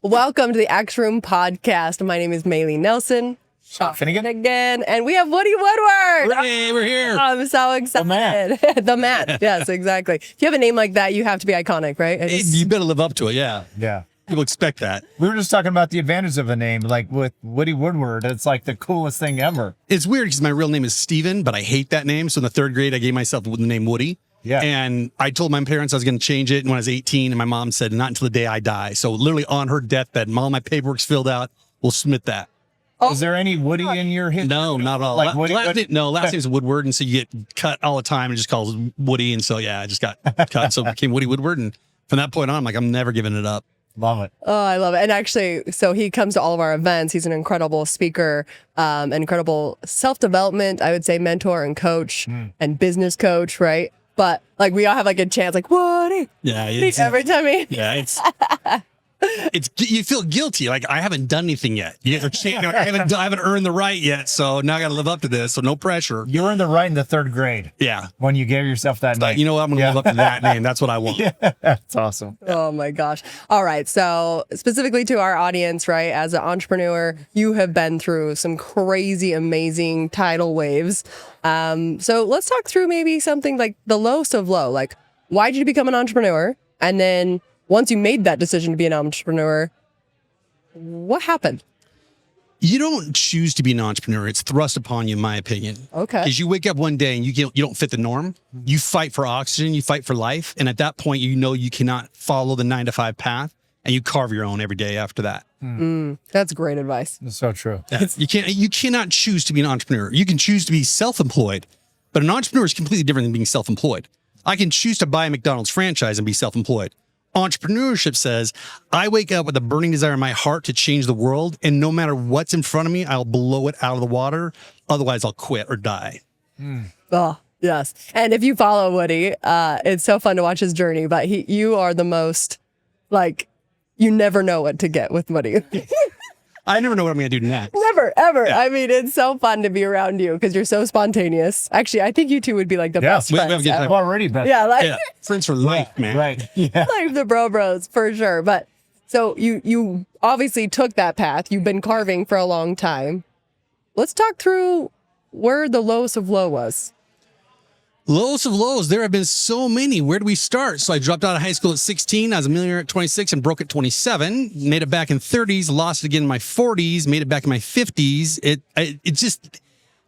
Welcome to the X Room podcast. My name is Maylee Nelson. Sean Finnegan again, and we have Woody Woodward. Hey, we're here. I'm so excited. The man. Yes, exactly. If you have a name like that, you have to be iconic, right? You better live up to it, yeah. Yeah. People expect that. We were just talking about the advantage of a name, like with Woody Woodward. It's like the coolest thing ever. It's weird because my real name is Steven, but I hate that name. So in the third grade, I gave myself the name Woody. Yeah. And I told my parents I was going to change it when I was 18, and my mom said, not until the day I die. So literally on her deathbed, all my paperwork's filled out. We'll submit that. Oh. Is there any Woody in your history? No, not at all. Like Woody, last name's Woodward, and so you get cut all the time and just calls Woody. And so, yeah, I just got cut. So it became Woody Woodward. And from that point on, I'm like, I'm never giving it up. Love it. Oh, I love it. And actually, so he comes to all of our events. He's an incredible speaker, incredible self-development, I would say, mentor and coach and business coach, right? But like we all have like a chance, like, Woody. Yeah. Every time he. Yeah, it's you feel guilty. Like I haven't done anything yet. I haven't earned the right yet. So now I got to live up to this. So no pressure. You earned the right in the third grade. Yeah. When you gave yourself that name. You know what? I'm going to live up to that name. That's what I want. Yeah, that's awesome. Oh my gosh. All right. So specifically to our audience, right? As an entrepreneur, you have been through some crazy, amazing tidal waves. So let's talk through maybe something like the lowest of low. Like, why did you become an entrepreneur? And then once you made that decision to be an entrepreneur, what happened? You don't choose to be an entrepreneur. It's thrust upon you, in my opinion. Okay. Because you wake up one day and you don't fit the norm. You fight for oxygen. You fight for life. And at that point, you know you cannot follow the 9-to-5 path, and you carve your own every day after that. That's great advice. That's so true. You cannot choose to be an entrepreneur. You can choose to be self-employed, but an entrepreneur is completely different than being self-employed. I can choose to buy a McDonald's franchise and be self-employed. Entrepreneurship says, I wake up with a burning desire in my heart to change the world, and no matter what's in front of me, I'll blow it out of the water. Otherwise, I'll quit or die. Oh, yes. And if you follow Woody, it's so fun to watch his journey, but you are the most, like, you never know what to get with Woody. I never know what I'm going to do next. Never, ever. Yeah. I mean, it's so fun to be around you because you're so spontaneous. Actually, I think you two would be like the best friends. I've already been. Yeah, like friends for life, man. Right. Yeah. Like the bros for sure. But so you obviously took that path. You've been carving for a long time. Let's talk through where the lowest of low was. Lowest of lows. There have been so many. Where do we start? So I dropped out of high school at 16. I was a millionaire at 26 and broke at 27. Made it back in 30s. Lost it again in my 40s. Made it back in my 50s. It just,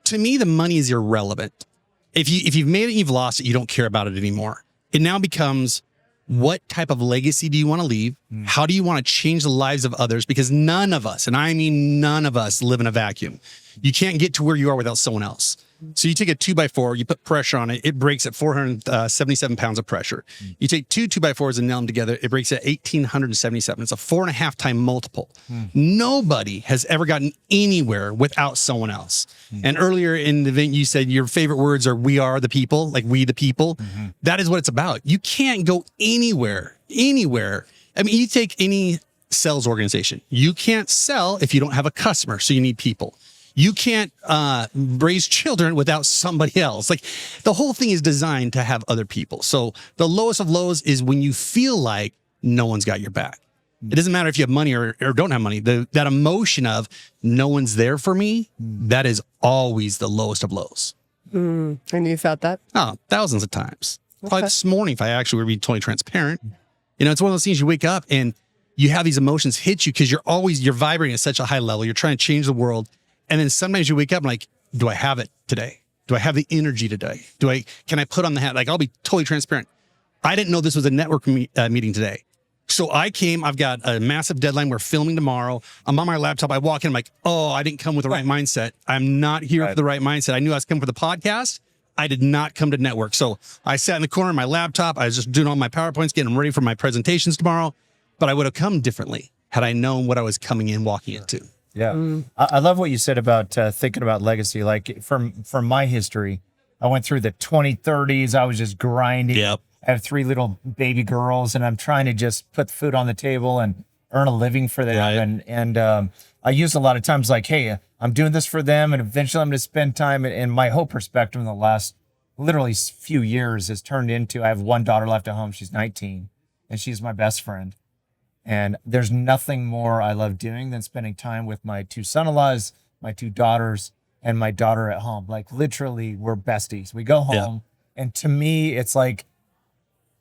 to me, the money is irrelevant. If you've made it, you've lost it. You don't care about it anymore. It now becomes, what type of legacy do you want to leave? How do you want to change the lives of others? Because none of us, and I mean none of us, live in a vacuum. You can't get to where you are without someone else. So you take a 2x4, you put pressure on it, it breaks at 477 pounds of pressure. You take two 2x4s and nail them together, it breaks at 1,877. It's a 4.5 time multiple. Nobody has ever gotten anywhere without someone else. And earlier in the event, you said your favorite words are "we are the people," like we the people. That is what it's about. You can't go anywhere. I mean, you take any sales organization. You can't sell if you don't have a customer, so you need people. You can't raise children without somebody else. Like, the whole thing is designed to have other people. So the lowest of lows is when you feel like no one's got your back. It doesn't matter if you have money or don't have money. That emotion of no one's there for me, that is always the lowest of lows. And you felt that? Oh, thousands of times. Probably this morning, if I actually were being totally transparent. You know, it's one of those things you wake up and you have these emotions hit you because you're vibrating at such a high level. You're trying to change the world. And then sometimes you wake up and like, do I have it today? Do I have the energy today? Can I put on the hat? Like, I'll be totally transparent. I didn't know this was a network meeting today. So I've got a massive deadline. We're filming tomorrow. I'm on my laptop. I walk in, I'm like, oh, I didn't come with the right mindset. I'm not here for the right mindset. I knew I was coming for the podcast. I did not come to network. So I sat in the corner of my laptop. I was just doing all my PowerPoints, getting ready for my presentations tomorrow. But I would have come differently had I known what I was walking into. Yeah. I love what you said about thinking about legacy. Like from my history, I went through the 2030s. I was just grinding. Yep. I have 3 little baby girls and I'm trying to just put food on the table and earn a living for them. Right. And I use a lot of times like, hey, I'm doing this for them. And eventually I'm going to spend time. And my whole perspective in the last literally few years has turned into, I have one daughter left at home. She's 19 and she's my best friend. And there's nothing more I love doing than spending time with my 2 son-in-laws, my 2 daughters, and my daughter at home. Like literally, we're besties. We go home, and to me, it's like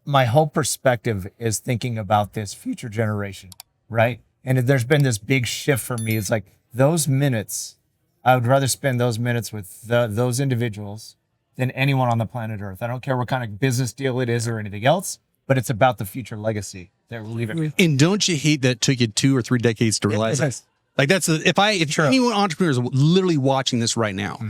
my whole perspective is thinking about this future generation, right? And there's been this big shift for me. It's like those minutes, I would rather spend those minutes with those individuals than anyone on the planet Earth. I don't care what kind of business deal it is or anything else, but it's about the future legacy that we're leaving. And don't you hate that it took you 2 or 3 decades to realize that? Like that's if anyone entrepreneur is literally watching this right now,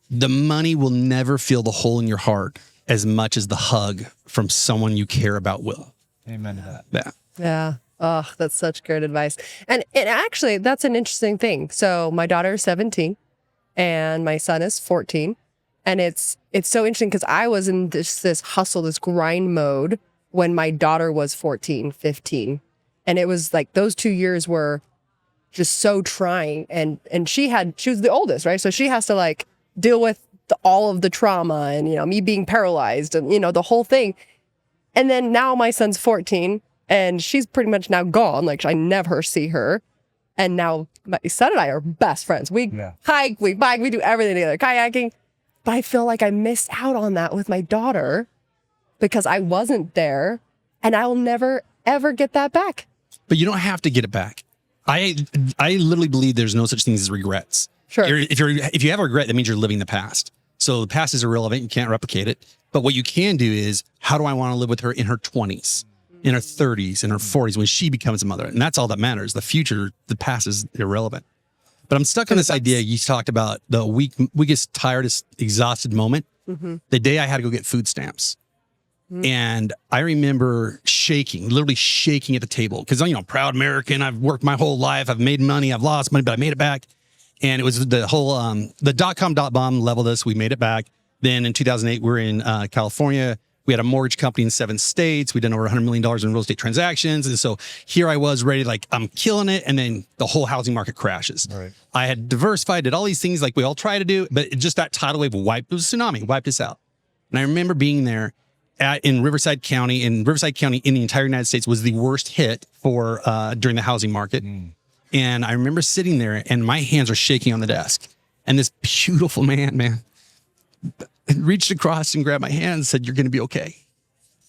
the money will never fill the hole in your heart as much as the hug from someone you care about will. Amen to that. Yeah. Yeah. Oh, that's such good advice. And actually, that's an interesting thing. So my daughter is 17 and my son is 14. And it's so interesting because I was in this hustle, this grind mode when my daughter was 14, 15. And it was like those 2 years were just so trying. And she was the oldest, right? So she has to like deal with all of the trauma and, me being paralyzed and, the whole thing. And then now my son's 14 and she's pretty much now gone. Like I never see her. And now my son and I are best friends. We hike, we bike, we do everything together, kayaking. But I feel like I missed out on that with my daughter because I wasn't there and I will never, ever get that back. But you don't have to get it back. I literally believe there's no such thing as regrets. Sure. If you have a regret, that means you're living the past. So the past is irrelevant. You can't replicate it. But what you can do is, how do I want to live with her in her 20s, in her 30s, in her 40s, when she becomes a mother? And that's all that matters. The future, the past is irrelevant. But I'm stuck on this idea. You talked about the weakest, tiredest, exhausted moment. The day I had to go get food stamps. And I remember literally shaking at the table because I'm, proud American. I've worked my whole life. I've made money. I've lost money, but I made it back. And it was the whole, the .com bomb leveled us. We made it back. Then in 2008, we're in California. We had a mortgage company in 7 states. We'd done over $100 million in real estate transactions. And so here I was ready, like I'm killing it. And then the whole housing market crashes. Right. I had diversified, did all these things like we all try to do, but just that tidal wave it was a tsunami, wiped us out. And I remember being there in Riverside County, in the entire United States was the worst hit for during the housing market. And I remember sitting there and my hands are shaking on the desk. And this beautiful man reached across and grabbed my hand and said, "You're going to be okay.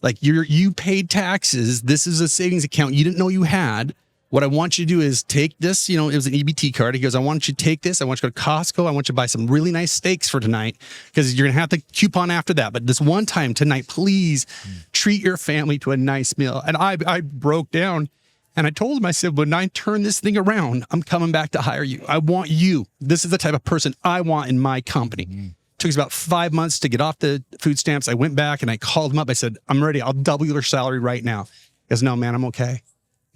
Like you paid taxes. This is a savings account you didn't know you had. What I want you to do is take this, it was an EBT card. He goes, I want you to take this. I want you to go to Costco. I want you to buy some really nice steaks for tonight because you're going to have the coupon after that. But this one time tonight, please treat your family to a nice meal." And I broke down and I told him, I said, when I turn this thing around, I'm coming back to hire you. I want you. This is the type of person I want in my company. Took us about 5 months to get off the food stamps. I went back and I called him up. I said, "I'm ready. I'll double your salary right now." He goes, "No, man, I'm okay."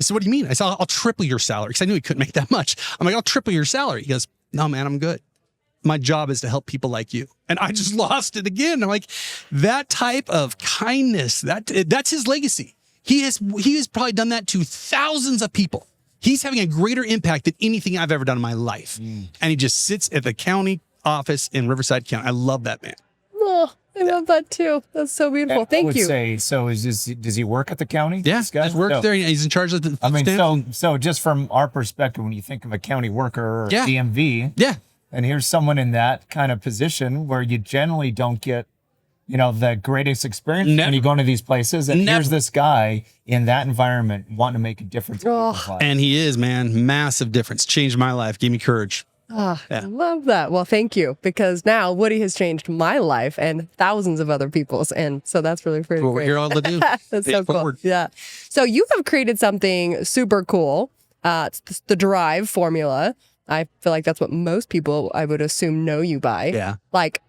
I said, "What do you mean?" I said, I'll triple your salary. Because I knew he couldn't make that much. I'm like, "I'll triple your salary." He goes, "No, man, I'm good. My job is to help people like you." And I just lost it again. I'm like, that type of kindness, that's his legacy. He has probably done that to thousands of people. He's having a greater impact than anything I've ever done in my life. And he just sits at the county office in Riverside County. I love that man. Oh, I love that too. That's so beautiful. Thank you. Say, so does he work at the county? Yeah, he works there. He's in charge of the so just from our perspective, when you think of a county worker or DMV, and here's someone in that kind of position where you generally don't get, the greatest experience when you go into these places. And here's this guy in that environment wanting to make a difference. And he is, man, massive difference. Changed my life. Gave me courage. I love that. Well, thank you, because now Woody has changed my life and thousands of other people's. And so that's really pretty what great. we're here all to do. That's so cool. Yeah. So you have created something super cool. It's the D.R.I.V.E formula. I feel like that's what most people, I would assume, know you by. Yeah. Like,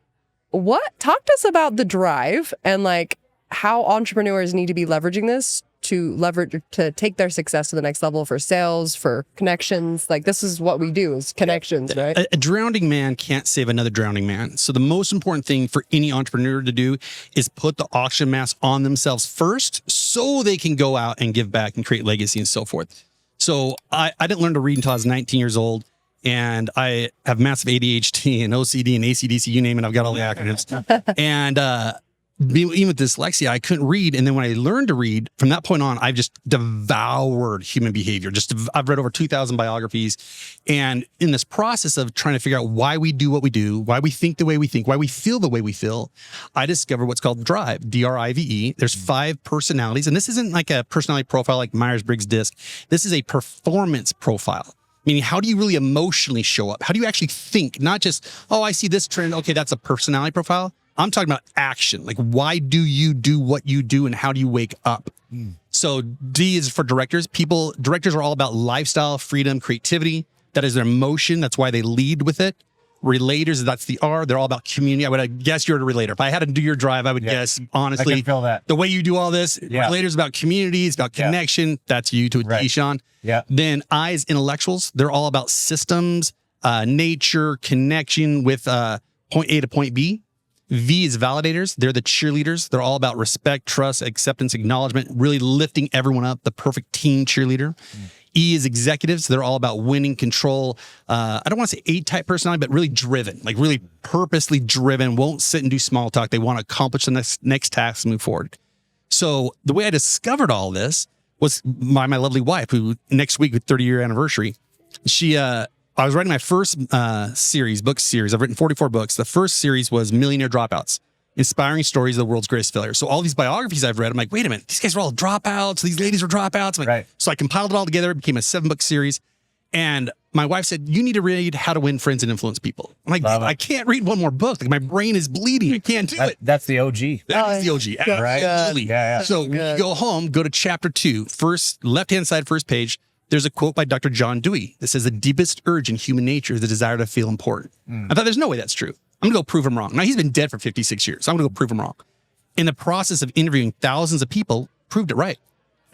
talk to us about the D.R.I.V.E and like how entrepreneurs need to be leveraging this to take their success to the next level for sales, for connections. Like, this is what we do, is connections, right? A drowning man can't save another drowning man. So the most important thing for any entrepreneur to do is put the oxygen mask on themselves first so they can go out and give back and create legacy and so forth. So I didn't learn to read until I was 19 years old. And I have massive ADHD and OCD and ACDC, you name it. I've got all the acronyms. And even with dyslexia, I couldn't read. And then when I learned to read, from that point on, I've just devoured human behavior. I've read over 2,000 biographies. And in this process of trying to figure out why we do what we do, why we think the way we think, why we feel the way we feel, I discovered what's called D.R.I.V.E, D-R-I-V-E. There's 5 personalities. And this isn't like a personality profile like Myers-Briggs DISC. This is a performance profile. Meaning, how do you really emotionally show up? How do you actually think? Not just, oh, I see this trend. Okay, that's a personality profile. I'm talking about action. Like, why do you do what you do and how do you wake up? So D is for directors. Directors are all about lifestyle, freedom, creativity. That is their emotion. That's why they lead with it. Relators, that's the R. They're all about community. I would guess you're a relator. If I had to do your drive, I would guess, honestly, I can feel that. The way you do all this, relators about community, it's about connection. That's you to a T, Sean. Yeah. Then I is intellectuals. They're all about systems, nature, connection with point A to point B. V is validators. They're the cheerleaders. They're all about respect, trust, acceptance, acknowledgement, really lifting everyone up, the perfect team cheerleader. E is executives. They're all about winning, control. I don't want to say A-type personality, but really driven, like really purposely driven, won't sit and do small talk. They want to accomplish the next task and move forward. So the way I discovered all this was my lovely wife, who next week, with 30-year anniversary, I was writing my first book series. I've written 44 books. The first series was Millionaire Dropouts, inspiring stories of the world's greatest failures. So all these biographies I've read, I'm like, wait a minute, these guys are all dropouts. These ladies were dropouts. I'm like, So I compiled it all together. It became a 7-book series. And my wife said, you need to read How to Win Friends and Influence People. I'm like, I can't read one more book. Like, my brain is bleeding. I can't do it. That's the OG. That is the OG. Absolutely. Yeah. So when you go home, go to chapter 2, first left-hand side, first page. There's a quote by Dr. John Dewey that says, the deepest urge in human nature is the desire to feel important. I thought, there's no way that's true. I'm going to go prove him wrong. Now, he's been dead for 56 years. So I'm going to go prove him wrong. In the process of interviewing thousands of people, proved it right.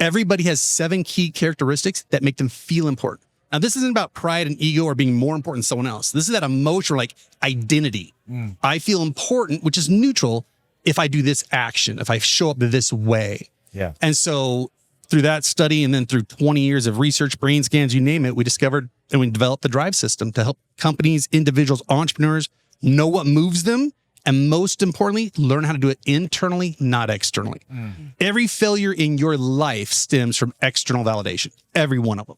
Everybody has 7 key characteristics that make them feel important. Now, this isn't about pride and ego or being more important than someone else. This is that emotional, like, identity. I feel important, which is neutral if I do this action, if I show up this way. Yeah. And so through that study and then through 20 years of research, brain scans, you name it, we discovered and we developed the D.R.I.V.E system to help companies, individuals, entrepreneurs know what moves them, and most importantly, learn how to do it internally, not externally. Every failure in your life stems from external validation, every one of them.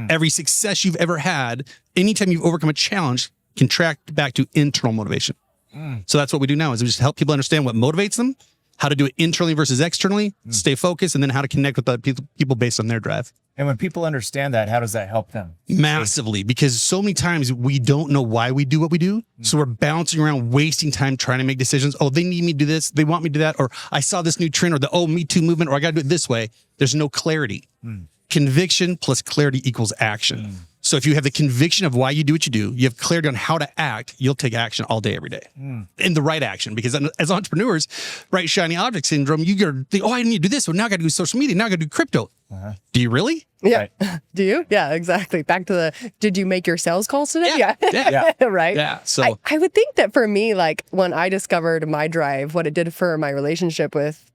Every success you've ever had, anytime you've overcome a challenge, can track back to internal motivation. So that's what we do now, is we just help people understand what motivates them, how to do it internally versus externally, stay focused, and then how to connect with other people based on their drive. And when people understand that, how does that help them? Massively, because so many times we don't know why we do what we do. So we're bouncing around, wasting time trying to make decisions. Oh, they need me to do this. They want me to do that. Or I saw this new trend, or the Me Too movement, or I got to do it this way. There's no clarity. Conviction plus clarity equals action. So if you have the conviction of why you do what you do, you have clarity on how to act, you'll take action all day, every day. In the right action. Because as entrepreneurs, right, shiny object syndrome, you gotta think, oh, I need to do this. So now I got to do social media. Now I got to do crypto. Do you really? Yeah. Right. Do you? Yeah, exactly. Back to did you make your sales calls today? Yeah. Right. Yeah. So I would think that for me, like, when I discovered my drive, what it did for my relationship with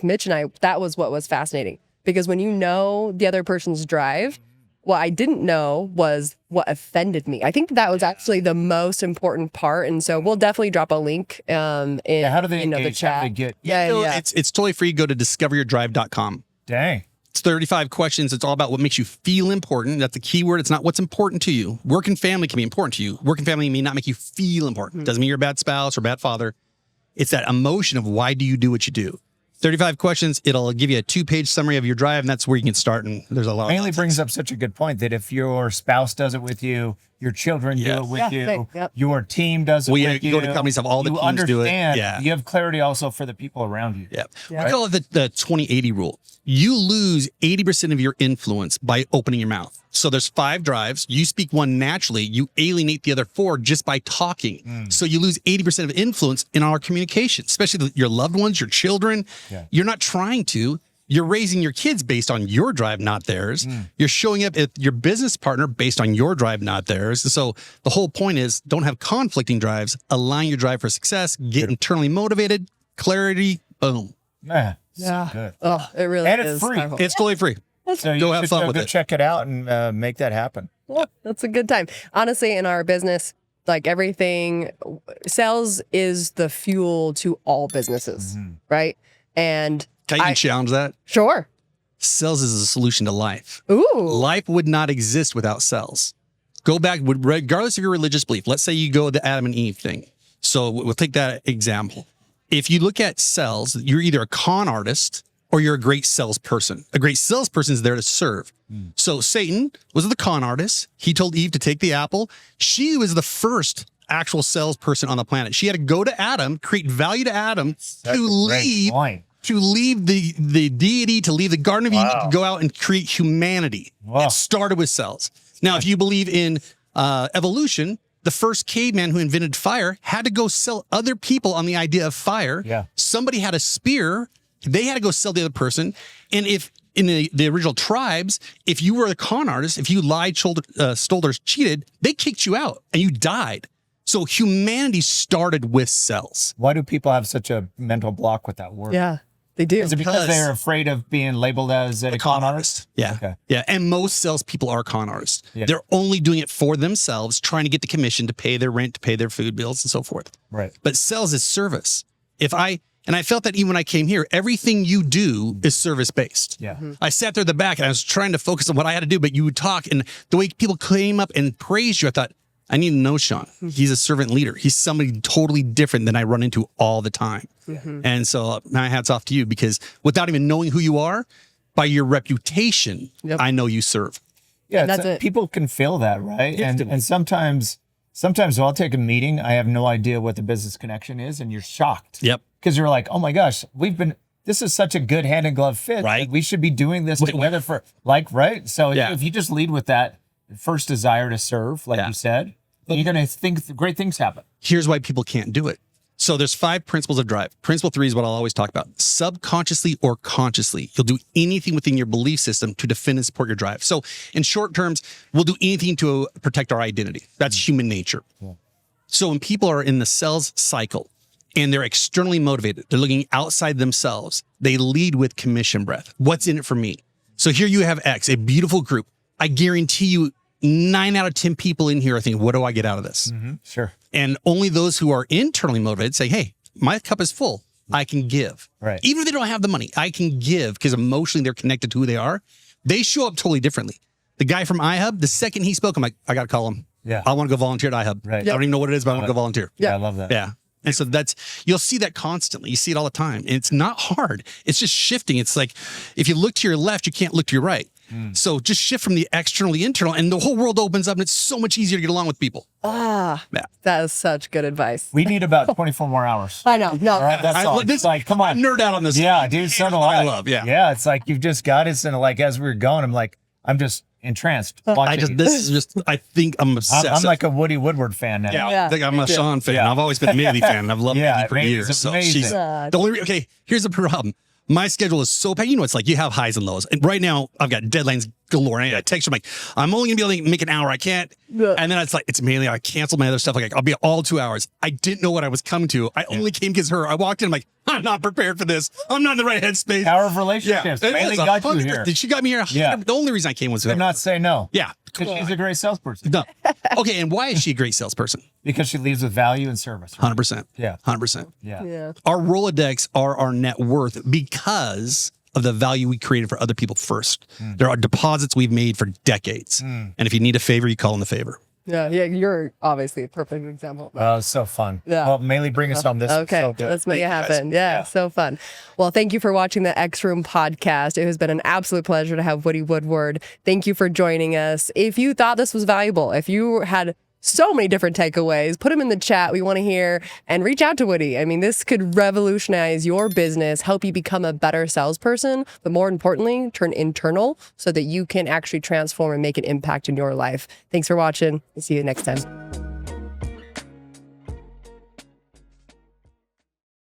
Mitch and I, that was what was fascinating. Because when you know the other person's drive, what I didn't know was what offended me. I think that was actually the most important part. And so we'll definitely drop a link in how do they the chat. How do they get? It's totally free. Go to discoveryourdrive.com. Dang. It's 35 questions. It's all about what makes you feel important. That's the key word. It's not what's important to you. Work and family can be important to you. Work and family may not make you feel important. Doesn't mean you're a bad spouse or bad father. It's that emotion of why do you do what you do. 35 questions. It'll give you a 2-page summary of your drive, and that's where you can start. And there's a lot. Mainly brings up such a good point that if your spouse does it with you, your children do it with you, your team does it with you. Go to companies, have all the teams do it. Yeah. You have clarity also for the people around you. We call it the 20-80 rule. You lose 80% of your influence by opening your mouth. So there's 5 drives. You speak one naturally. You alienate the other 4 just by talking. So you lose 80% of influence in our communication, especially your loved ones, your children. You're not trying to. You're raising your kids based on your drive, not theirs. You're showing up at your business partner based on your drive, not theirs. So the whole point is, don't have conflicting drives. Align your drive for success. Get internally motivated. Clarity. Boom. Man, Yeah. good. Oh, it really And is. it's free. Powerful. It's totally free. So Go you have should fun go with it. check it out and make that happen. Yeah, that's a good time. Honestly, in our business, like everything, sales is the fuel to all businesses, right? And Can you challenge that? sure. Sales is a solution to life. Ooh. Life would not exist without sales. Go back, regardless of your religious belief. Let's say you go the Adam and Eve thing. So we'll take that example. If you look at sales, you're either a con artist or you're a great salesperson. A great salesperson is there to serve. So Satan was the con artist. He told Eve to take the apple. She was the first actual salesperson on the planet. She had to go to Adam, create value to Adam to leave the deity, to leave the Garden of Eden, to go out and create humanity. It started with sales. Now, if you believe in evolution, the first caveman who invented fire had to go sell other people on the idea of fire. Yeah. Somebody had a spear. They had to go sell the other person. And if in the original tribes, if you were a con artist, if you lied, stole, or cheated, they kicked you out and you died. So humanity started with sales. Why do people have such a mental block with that word? Yeah, they do. Is it because they're afraid of being labeled as a con artist? Yeah. Okay. Yeah. And most salespeople are con artists. Yeah. They're only doing it for themselves, trying to get the commission to pay their rent, to pay their food bills, and so forth. Right. But sales is service. And I felt that even when I came here, everything you do is service based. Yeah. I sat there at the back and I was trying to focus on what I had to do, but you would talk and the way people came up and praised you, I thought, I need to know Sean. He's a servant leader. He's somebody totally different than I run into all the time. And so my hat's off to you, because without even knowing who you are, by your reputation, I know you serve. Yeah, That's it. People can feel that, right? And sometimes I'll take a meeting, I have no idea what the business connection is, and you're shocked. Yep. Because you're like, oh my gosh, this is such a good hand in glove fit. Right. We should be doing this together right? So Yeah. if you just lead with that first desire to serve, like you said, you're going to think great things happen. Here's why people can't do it. So there's 5 principles of drive. Principle 3 is what I'll always talk about. Subconsciously or consciously, you'll do anything within your belief system to defend and support your drive. So in short terms, we'll do anything to protect our identity. That's human nature. Yeah. So when people are in the sales cycle and they're externally motivated, they're looking outside themselves, they lead with commission breath. What's in it for me? So here you have X, a beautiful group. I guarantee you 9 out of 10 people in here are thinking, what do I get out of this? Sure. And only those who are internally motivated say, hey, my cup is full. I can give. Right. Even if they don't have the money, I can give because emotionally they're connected to who they are. They show up totally differently. The guy from iHub, the second he spoke, I'm like, I got to call him. Yeah. I want to go volunteer at iHub. Right. I don't even know what it is, but I want to go volunteer. Yeah, I love that. Yeah. And so you'll see that constantly. You see it all the time. And it's not hard. It's just shifting. It's like, if you look to your left, you can't look to your right. So just shift from the external to the internal, and the whole world opens up, and it's so much easier to get along with people. That is such good advice. We need about 24 more hours. I know. No. All right, that's all. It's like, come on. I nerd out on this. Yeah, dude, so do I love. Yeah. Yeah, it's like you've just got us, and like as we were going, I'm just entranced. I think I'm obsessed. I'm like a Woodward fan now. Yeah, I think I'm a Sean fan. I've always been a Millie fan. And I've loved Millie for years. It's So amazing. okay, here's the problem. My schedule is so packed. You know, it's like you have highs and lows. And right now, I've got deadlines galore. And I text you, I'm like, I'm only going to be able to make an hour. I can't. And then it's like, it's mainly, I canceled my other stuff. Like, I'll be all 2 hours. I didn't know what I was coming to. I only came because I walked in, I'm like, I'm not prepared for this. I'm not in the right headspace. Power of relationships. Mainly got you here. She got me here. Yeah. The only reason I came was Did not say no. Yeah. Because she's a great salesperson. No. Okay, and why is she a great salesperson? Because she leads with value and service. 100%. Yeah. 100%. Yeah. Our Rolodex are our net worth because of the value we created for other people first. There are deposits we've made for decades. And if you need a favor, you call in the favor. Yeah, you're obviously a perfect example. Oh, so fun. Yeah. Well, Maylee, bring us home. This okay, so good. let's make it happen. Yeah, so fun. Well, thank you for watching the X Room podcast. It has been an absolute pleasure to have Woodward. Thank you for joining us. If you thought this was valuable, if you had so many different takeaways, put them in the chat. We want to hear, and reach out to Woody. I mean, this could revolutionize your business, help you become a better salesperson, but more importantly, turn internal so that you can actually transform and make an impact in your life. Thanks for watching. See you next time.